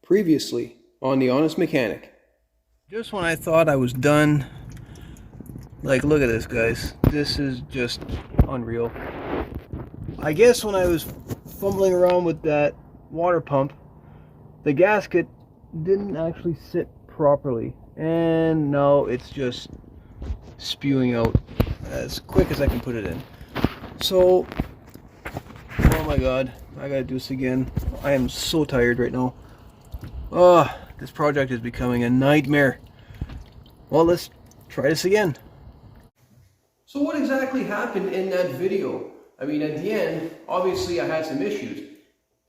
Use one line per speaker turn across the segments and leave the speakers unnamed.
Previously on The Honest Mechanic. Just when I thought I was done, like, look at this, guys. This is just unreal. I guess when I was fumbling around with that water pump, the gasket didn't actually sit properly, and now it's just spewing out as quick as I can put it in. So, oh my god, I gotta do this again. I am so tired right now. Oh, this project is becoming a nightmare. Well, let's try this again. So what exactly happened in that video? I mean, at the end, obviously I had some issues.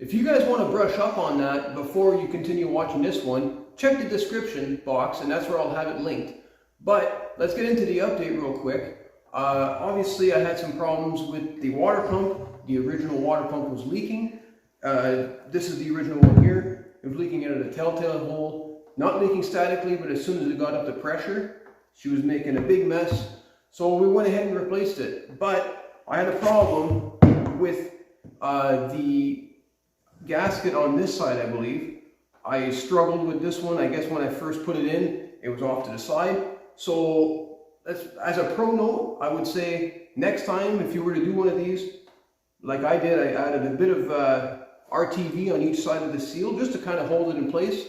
If you guys want to brush up on that before you continue watching this one, check the description box and that's where I'll have it linked. But let's get into the update real quick. Obviously I had some problems with the water pump. The original water pump was leaking. This is the original one here. It was leaking out of the telltale hole. Not leaking statically, but as soon as it got up to pressure, she was making a big mess. So we went ahead and replaced it. But I had a problem with the gasket on this side, I believe. I struggled with this one. I guess when I first put it in, it was off to the side. So as a pro note, I would say next time if you were to do one of these, like I did, I added a bit of RTV on each side of the seal just to kind of hold it in place.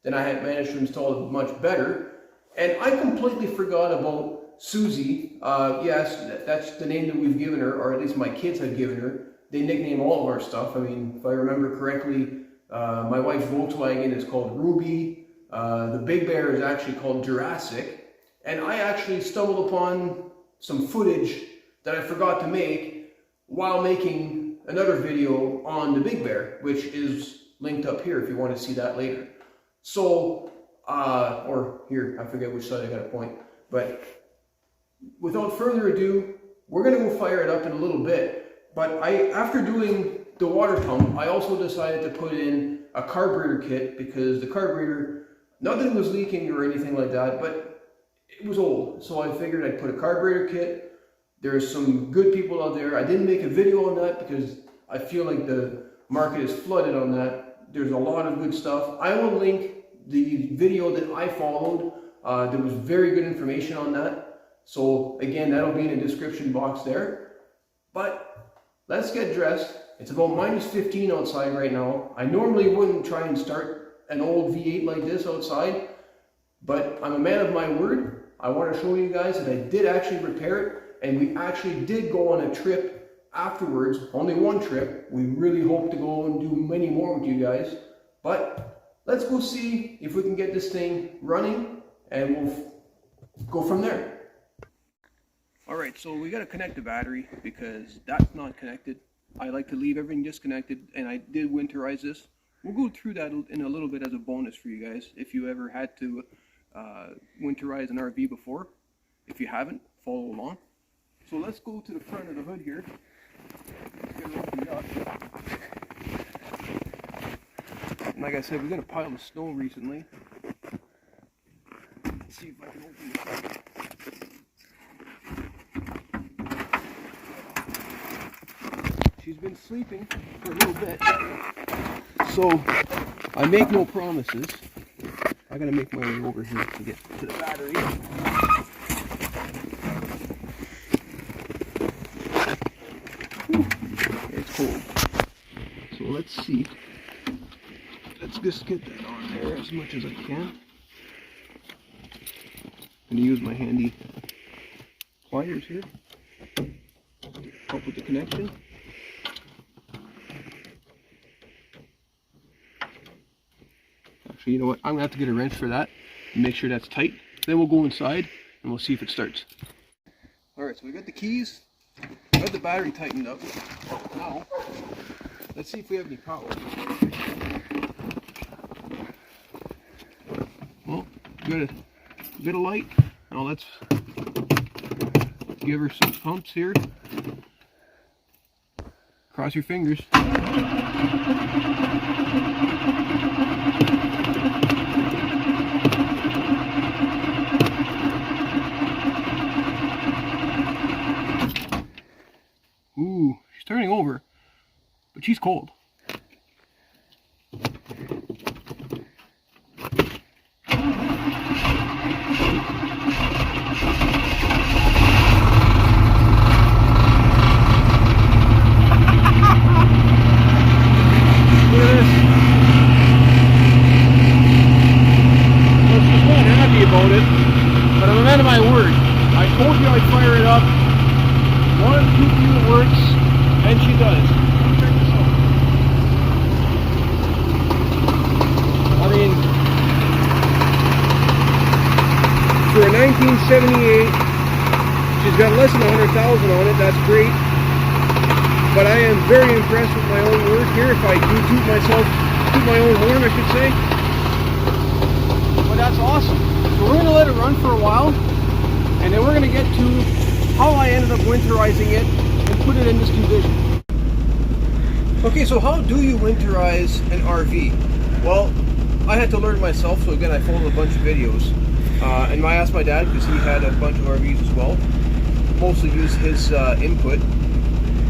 Then I had managed to install it much better. And I completely forgot about Susie. Yes, that's the name that we've given her, or at least my kids have given her. They nickname all of our stuff. I mean, if I remember correctly, my wife's Volkswagen is called Ruby. The Big Bear is actually called Jurassic. And I actually stumbled upon some footage that I forgot to make while making another video on the Big Bear, which is linked up here if you want to see that later. So, or here, I forget which side I got to point. But without further ado, we're going to go fire it up in a little bit. But after doing the water pump, I also decided to put in a carburetor kit because the carburetor, not that it was leaking or anything like that, but it was old. So I figured I'd put a carburetor kit. There's some good people out there. I didn't make a video on that because I feel like the market is flooded on that. There's a lot of good stuff. I will link the video that I followed. There was very good information on that. So again, that'll be in the description box there. But let's get dressed. It's about -15 outside right now. I normally wouldn't try and start an old V8 like this outside, but I'm a man of my word. I want to show you guys that I did actually repair it. And we actually did go on a trip afterwards, only one trip. We really hope to go and do many more with you guys. But let's go see if we can get this thing running and we'll go from there. Alright, so we got to connect the battery because that's not connected. I like to leave everything disconnected and I did winterize this. We'll go through that in a little bit as a bonus for you guys if you ever had to winterize an RV before. If you haven't, follow along. So let's go to the front of the hood here. Get it opened up. And like I said, we got a pile of snow recently. Let's see if I can open this up. She's been sleeping for a little bit. So I make no promises. I gotta make my way over here to get to the battery. It's cold. So let's see. Let's just get that on there as much as I can. I'm going to use my handy pliers here to help with the connection. Actually, you know what? I'm going to have to get a wrench for that and make sure that's tight. Then we'll go inside and we'll see if it starts. Alright, so we got the keys. Got the battery tightened up. Now, let's see if we have any power. Well, got a light. Now let's give her some pumps here. Cross your fingers. Ooh, she's turning over, but she's cold. 1978. She's got less than 100,000 on it. That's great. But I am very impressed with my own work here. If I do toot my own horn, I should say. But that's awesome. So we're going to let it run for a while, and then we're going to get to how I ended up winterizing it and put it in this condition. Okay, so how do you winterize an RV? Well, I had to learn myself, so again I followed a bunch of videos. And I asked my dad, because he had a bunch of RVs as well. Mostly used his input.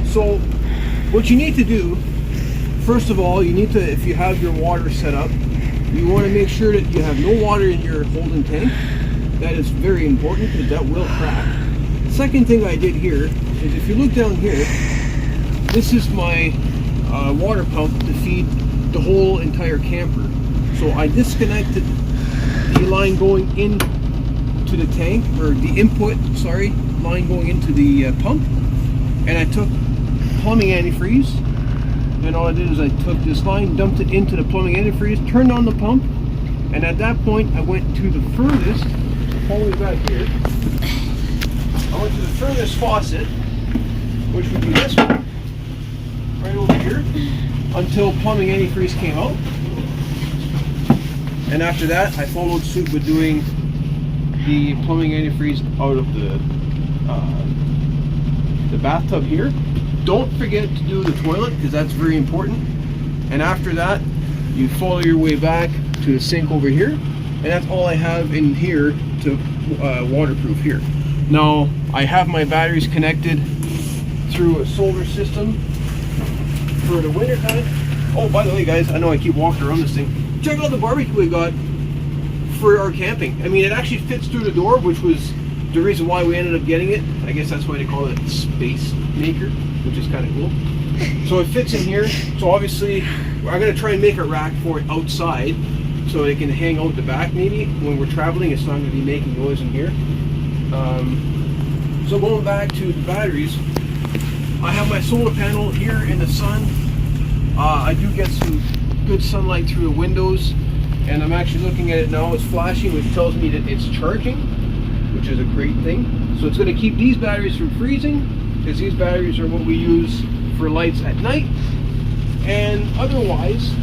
So, what you need to do, first of all, you need to, if you have your water set up, you want to make sure that you have no water in your holding tank. That is very important, because that will crack. The second thing I did here is, if you look down here, this is my water pump to feed the whole entire camper. So I disconnected the line going into the tank, or the input, sorry, line going into the pump, and I took plumbing antifreeze, and all I did is I took this line, dumped it into the plumbing antifreeze, turned on the pump, and at that point I went to the furthest, all the way back here, I went to the furthest faucet, which would be this one, right over here, until plumbing antifreeze came out. And after that, I followed suit with doing the plumbing antifreeze out of the bathtub here. Don't forget to do the toilet, because that's very important. And after that, you follow your way back to the sink over here, and that's all I have in here to waterproof here. Now, I have my batteries connected through a solar system for the winter time. Oh, by the way, guys, I know I keep walking around this thing. Check out the barbecue we got for our camping. I mean, it actually fits through the door, which was the reason why we ended up getting it. I guess that's why they call it Space Maker, which is kind of cool. So it fits in here. So obviously, I'm going to try and make a rack for it outside, so it can hang out the back maybe. When we're traveling, it's not going to be making noise in here. So going back to the batteries, I have my solar panel here in the sun. I do get some good sunlight through the windows, and I'm actually looking at it now. It's flashing, which tells me that it's charging, which is a great thing. So it's going to keep these batteries from freezing, because these batteries are what we use for lights at night. And otherwise,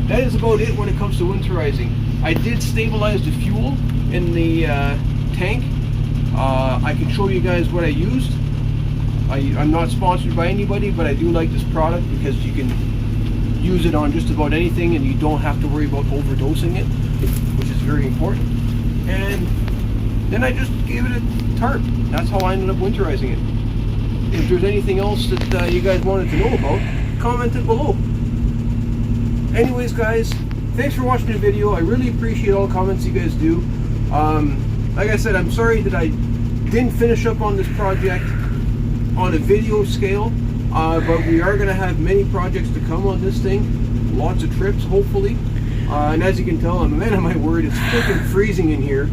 that is about it when it comes to winterizing. I did stabilize the fuel in the tank. I can show you guys what I used. I'm not sponsored by anybody, but I do like this product because you can use it on just about anything, and you don't have to worry about overdosing it, which is very important. And then I just gave it a tarp. That's how I ended up winterizing it. If there's anything else that you guys wanted to know about, comment it below. Anyways, guys, thanks for watching the video. I really appreciate all the comments you guys do. Like I said, I'm sorry that I didn't finish up on this project on a video scale, but we are going to have many projects to come on this thing. Lots of trips, hopefully. And as you can tell, I'm a man of my word. It's freaking freezing in here.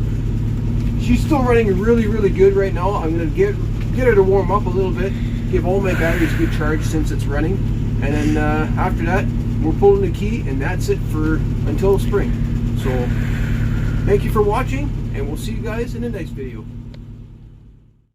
She's still running really, really good right now. I'm going to get her to warm up a little bit, give all my batteries a good charge since it's running, and then after that, we're pulling the key, and that's it for until spring. So, thank you for watching, and we'll see you guys in the next video.